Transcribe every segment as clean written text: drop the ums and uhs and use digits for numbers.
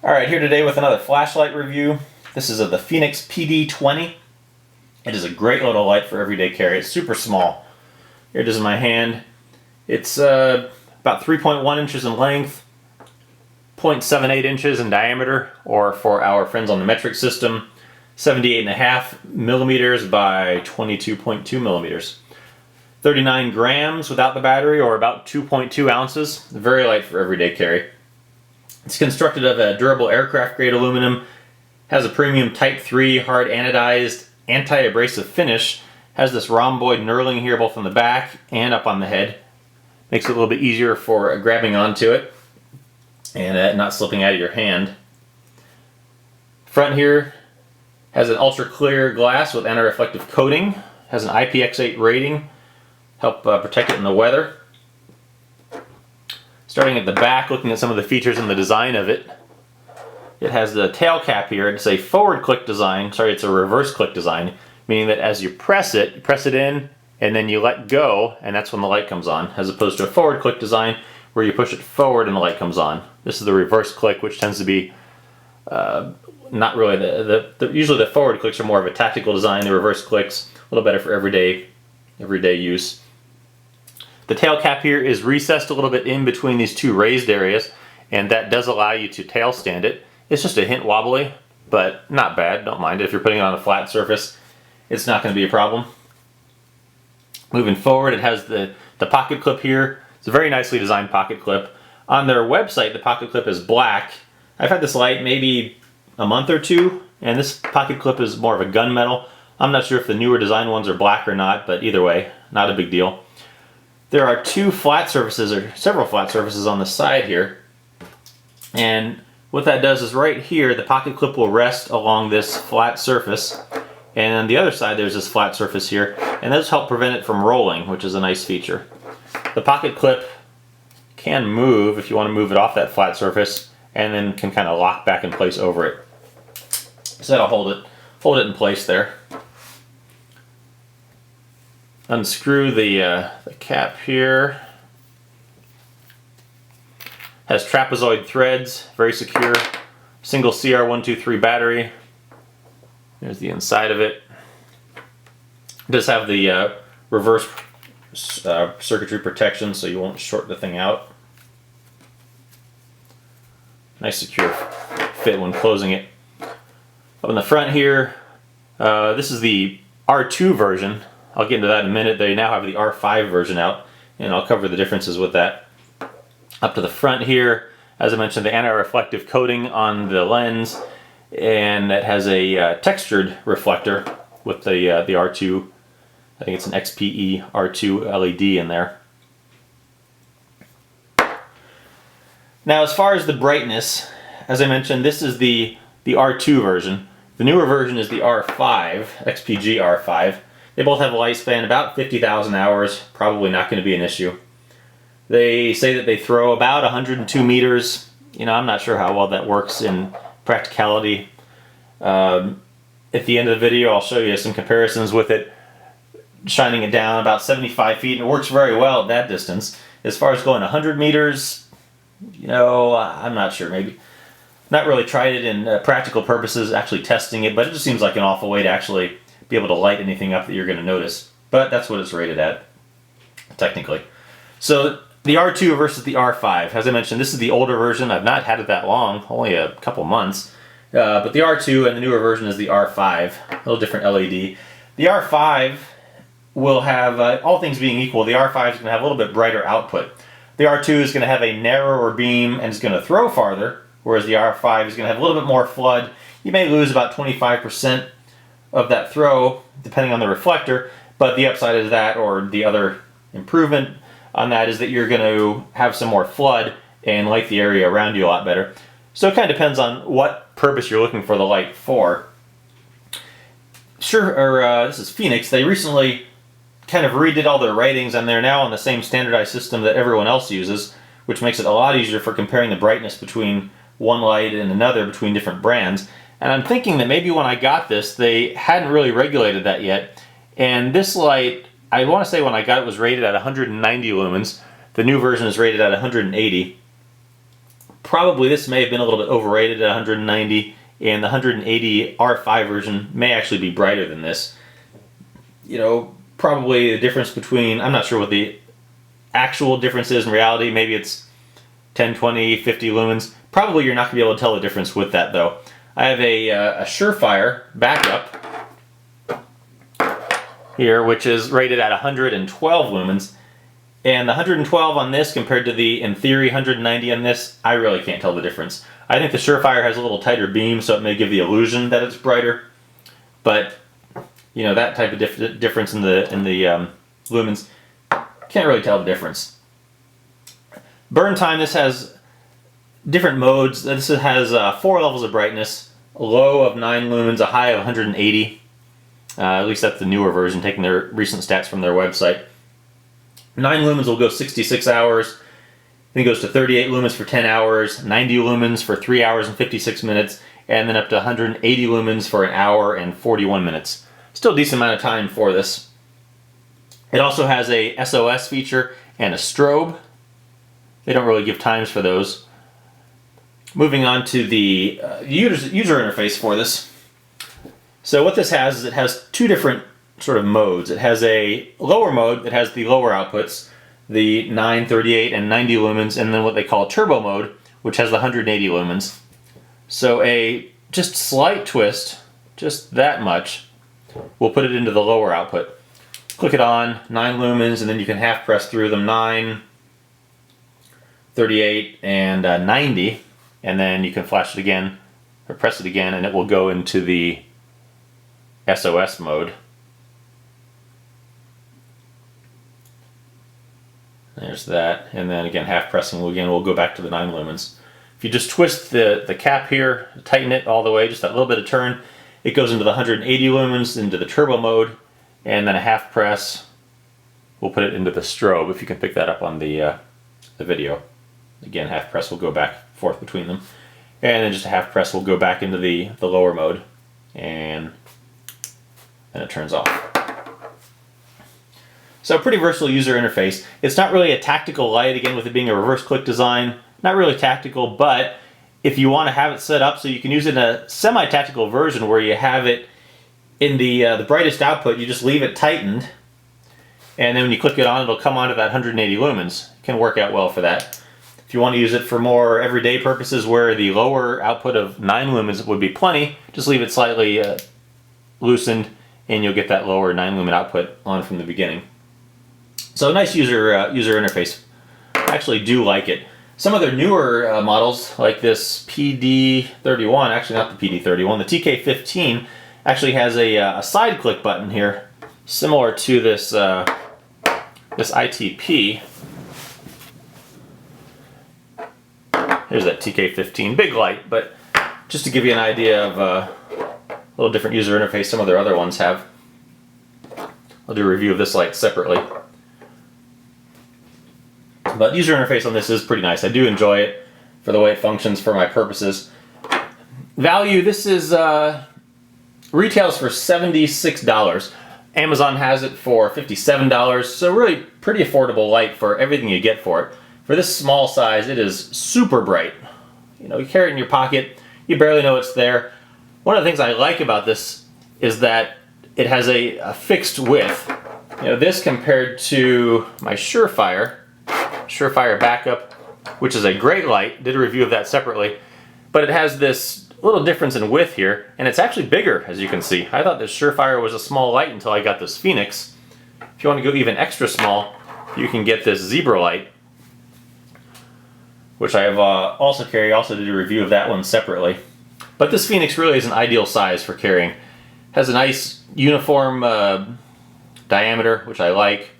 Alright, here today with another flashlight review. This is of the Fenix PD20. It is a great little light for everyday carry. It's super small. Here it is in my hand. It's about 3.1 inches in length, 0.78 inches in diameter, or for our friends on the metric system, 78.5 millimeters by 22.2 millimeters. 39 grams without the battery, or about 2.2 ounces. Very light for everyday carry. It's constructed of a durable aircraft grade aluminum, has a premium Type 3 hard anodized anti-abrasive finish, has this rhomboid knurling here both on the back and up on the head. Makes it a little bit easier for grabbing onto it and not slipping out of your hand. Front here has an ultra clear glass with anti-reflective coating, has an IPX8 rating, help protect it in the weather. Starting at the back, looking at some of the features and the design of it, it has the tail cap here. It's a forward click design, it's a reverse click design, meaning that as you press it in and then you let go, and that's when the light comes on, as opposed to a forward click design where you push it forward and the light comes on. This is the reverse click, which tends to be not really usually the forward clicks are more of a tactical design. The reverse clicks a little better for everyday use. The tail cap here is recessed a little bit in between these two raised areas, and that does allow you to tail stand it. It's just a hint wobbly, but not bad. Don't mind it. If you're putting it on a flat surface, it's not going to be a problem. Moving forward, it has the pocket clip here. It's a very nicely designed pocket clip. On their website, the pocket clip is black. I've had this light maybe a month or two, and this pocket clip is more of a gunmetal. I'm not sure if the newer design ones are black or not, but either way, not a big deal. There are two flat surfaces, or several flat surfaces on the side here. And what that does is right here, the pocket clip will rest along this flat surface. And on the other side, there's this flat surface here. And those help prevent it from rolling, which is a nice feature. The pocket clip can move if you want to move it off that flat surface, and then can kind of lock back in place over it. So that'll hold it in place there. Unscrew the cap here. Has trapezoid threads, very secure. Single CR123 battery. There's the inside of it. It does have the reverse circuitry protection, so you won't short the thing out. Nice secure fit when closing it. Up in the front here, this is the R2 version. I'll get into that in a minute. They now have the R5 version out, and I'll cover the differences with that. Up to the front here, as I mentioned, the anti-reflective coating on the lens, and it has a textured reflector with the R2. I think it's an XPE R2 LED in there. Now, as far as the brightness, as I mentioned, this is the R2 version. The newer version is the R5, XPG R5. They both have a lifespan about 50,000 hours, probably not going to be an issue. They say that they throw about 102 meters. I'm not sure how well that works in practicality. At the end of the video, I'll show you some comparisons with it, shining it down about 75 feet, and it works very well at that distance. As far as going 100 meters, I'm not sure, maybe. Not really tried it in practical purposes, actually testing it, but it just seems like an awful way to actually be able to light anything up that you're going to notice. But that's what it's rated at, technically. So the R2 versus the R5. As I mentioned, this is the older version. I've not had it that long, only a couple months. But the R2 and the newer version is the R5, a little different LED. The R5 will have, all things being equal, the R5 is going to have a little bit brighter output. The R2 is going to have a narrower beam and is going to throw farther, whereas the R5 is going to have a little bit more flood. You may lose about 25% of that throw, depending on the reflector, but the upside of that, or the other improvement on that, is that you're going to have some more flood and light the area around you a lot better. So it kind of depends on what purpose you're looking for the light for. This is Fenix. They recently kind of redid all their ratings, and they're now on the same standardized system that everyone else uses, which makes it a lot easier for comparing the brightness between one light and another between different brands. And I'm thinking that maybe when I got this, they hadn't really regulated that yet. And this light, I want to say when I got it, was rated at 190 lumens. The new version is rated at 180. probably this may have been a little bit overrated at 190, and the 180 R5 version may actually be brighter than this. You know, probably the difference between, I'm not sure what the actual difference is in reality, maybe it's 10, 20, 50 lumens. Probably you're not going to be able to tell the difference with that though. I have a Surefire backup here, which is rated at 112 lumens. And the 112 on this compared to the, in theory, 190 on this, I really can't tell the difference. I think the Surefire has a little tighter beam, so it may give the illusion that it's brighter. But, you know, that type of difference in the lumens, can't really tell the difference. Burn time, this has different modes. This has 4 levels of brightness, a low of 9 lumens, a high of 180. At least that's the newer version, taking their recent stats from their website. 9 lumens will go 66 hours. Then it goes to 38 lumens for 10 hours, 90 lumens for 3 hours and 56 minutes, and then up to 180 lumens for an hour and 41 minutes. Still a decent amount of time for this. It also has a SOS feature and a strobe. They don't really give times for those. Moving on to the user interface for this. So what this has is it has 2 different sort of modes. It has a lower mode that has the lower outputs, the 9, 38, and 90 lumens, and then what they call turbo mode, which has the 180 lumens. So a just slight twist, just that much, will put it into the lower output. Click it on, 9 lumens, and then you can half press through them, 9, 38, and 90, and then you can flash it again, or press it again, and it will go into the SOS mode. There's that, and then again half pressing we'll go back to the 9 lumens. If you just twist the cap here, tighten it all the way, just that little bit of turn, it goes into the 180 lumens, into the turbo mode, and then a half press will put it into the strobe, if you can pick that up on the video. Again, half press will go back and forth between them, and then just a half press will go back into the lower mode, and then it turns off. So pretty versatile user interface. It's not really a tactical light, again with it being a reverse click design, not really tactical, but if you want to have it set up so you can use it in a semi-tactical version where you have it in the brightest output, you just leave it tightened, and then when you click it on, it'll come onto that 180 lumens. It can work out well for that. If you want to use it for more everyday purposes where the lower output of 9 lumens would be plenty, just leave it slightly loosened and you'll get that lower 9 lumen output on from the beginning. So nice user interface. I actually do like it. Some of their newer models, like this PD31, actually not the PD31, the TK15 actually has a side click button here, similar to this this ITP. Here's that TK15, big light, but just to give you an idea of a little different user interface some of their other ones have. I'll do a review of this light separately. But user interface on this is pretty nice. I do enjoy it for the way it functions for my purposes. Value, this is retails for $76. Amazon has it for $57, so really pretty affordable light for everything you get for it. For this small size, it is super bright. You know, you carry it in your pocket, you barely know it's there. One of the things I like about this is that it has a fixed width. You know, this compared to my Surefire backup, which is a great light, did a review of that separately, but it has this little difference in width here, and it's actually bigger, as you can see. I thought this Surefire was a small light until I got this Fenix. If you want to go even extra small, you can get this Zebra light, which I have also carry. Also did a review of that one separately. But this Fenix really is an ideal size for carrying. Has a nice uniform diameter, which I like.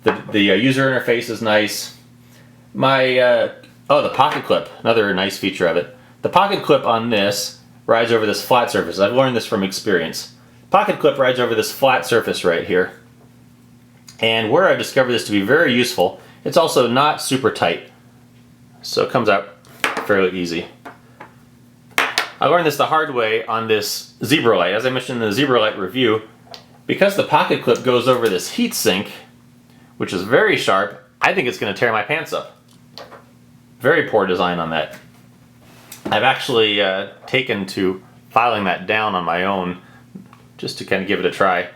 The user interface is nice. The pocket clip, another nice feature of it. The pocket clip on this rides over this flat surface. I've learned this from experience. Pocket clip rides over this flat surface right here. And where I've discovered this to be very useful, it's also not super tight. So it comes out fairly easy. I learned this the hard way on this Zebra light. As I mentioned in the Zebra light review, because the pocket clip goes over this heat sink, which is very sharp, I think it's going to tear my pants up. Very poor design on that. I've actually taken to filing that down on my own just to kind of give it a try.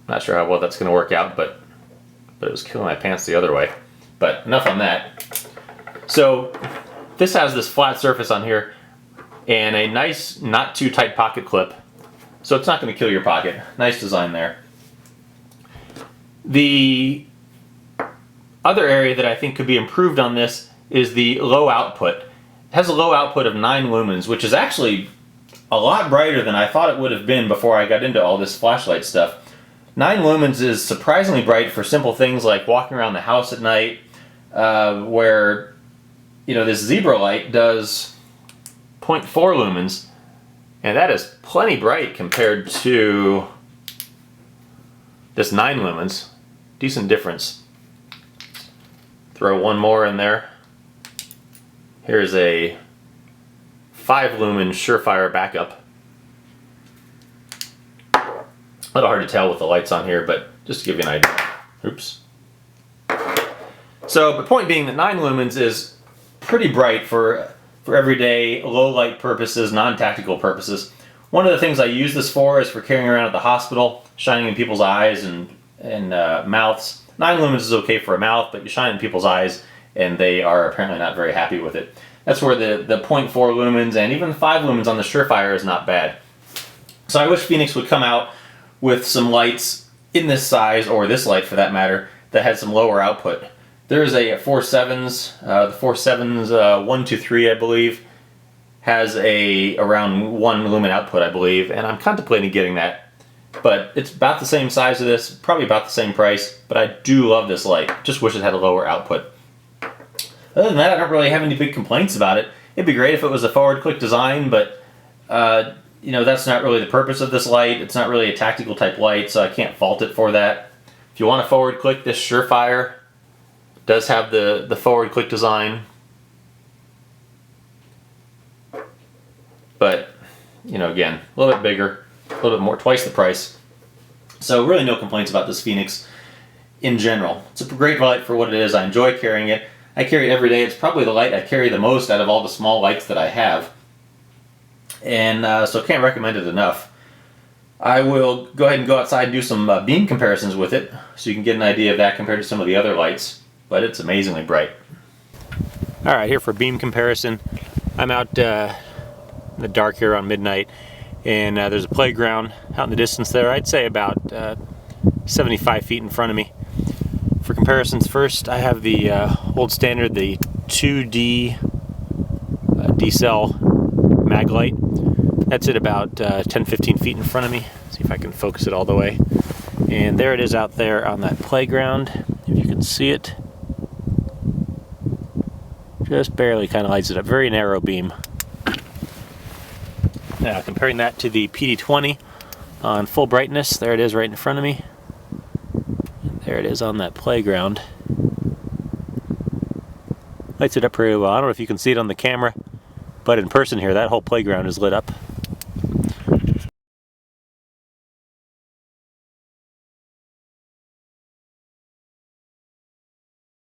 Not sure how well that's going to work out, but it was killing my pants the other way. But enough on that. So this has this flat surface on here and a nice, not too tight pocket clip. So it's not going to kill your pocket. Nice design there. The other area that I think could be improved on this is the low output. It has a low output of 9 lumens, which is actually a lot brighter than I thought it would have been before I got into all this flashlight stuff. 9 lumens is surprisingly bright for simple things like walking around the house at night, where, you know, this zebra light does 0.4 lumens, and that is plenty bright compared to this 9 lumens. Decent difference. Throw one more in there. Here's a 5 lumen Surefire backup. A little hard to tell with the lights on here, but just to give you an idea. Oops. So, the point being that 9 lumens is pretty bright for everyday low light purposes, non-tactical purposes. One of the things I use this for is for carrying around at the hospital, shining in people's eyes and mouths. 9 lumens is okay for a mouth, but you shine in people's eyes and they are apparently not very happy with it. That's where the 0.4 lumens and even 5 lumens on the Surefire is not bad. So I wish Fenix would come out with some lights in this size, or this light for that matter, that had some lower output. There's a 4.7s, the 4.7s 123 I believe, has a around 1 lumen output I believe, and I'm contemplating getting that. But it's about the same size of this, probably about the same price, but I do love this light. Just wish it had a lower output. Other than that, I don't really have any big complaints about it. It'd be great if it was a forward click design, but you know, that's not really the purpose of this light. It's not really a tactical type light, so I can't fault it for that. If you want to forward click, this Surefire does have the forward click design. But, you know, again, a little bit bigger, a little bit more, twice the price. So really no complaints about this Fenix in general. It's a great light for what it is. I enjoy carrying it. I carry it every day. It's probably the light I carry the most out of all the small lights that I have. And so can't recommend it enough. I will go ahead and go outside and do some beam comparisons with it so you can get an idea of that compared to some of the other lights. But it's amazingly bright. Alright, here for beam comparison. I'm out in the dark here around midnight, and there's a playground out in the distance there. I'd say about 75 feet in front of me. For comparisons, first I have the old standard, the 2D D-cell mag light. That's at about 10-15 feet in front of me. See if I can focus it all the way. And there it is out there on that playground, if you can see it. Just barely kind of lights it up. Very narrow beam. Now comparing that to the PD20 on full brightness, there it is right in front of me. There it is on that playground. Lights it up pretty well. I don't know if you can see it on the camera, but in person here, that whole playground is lit up.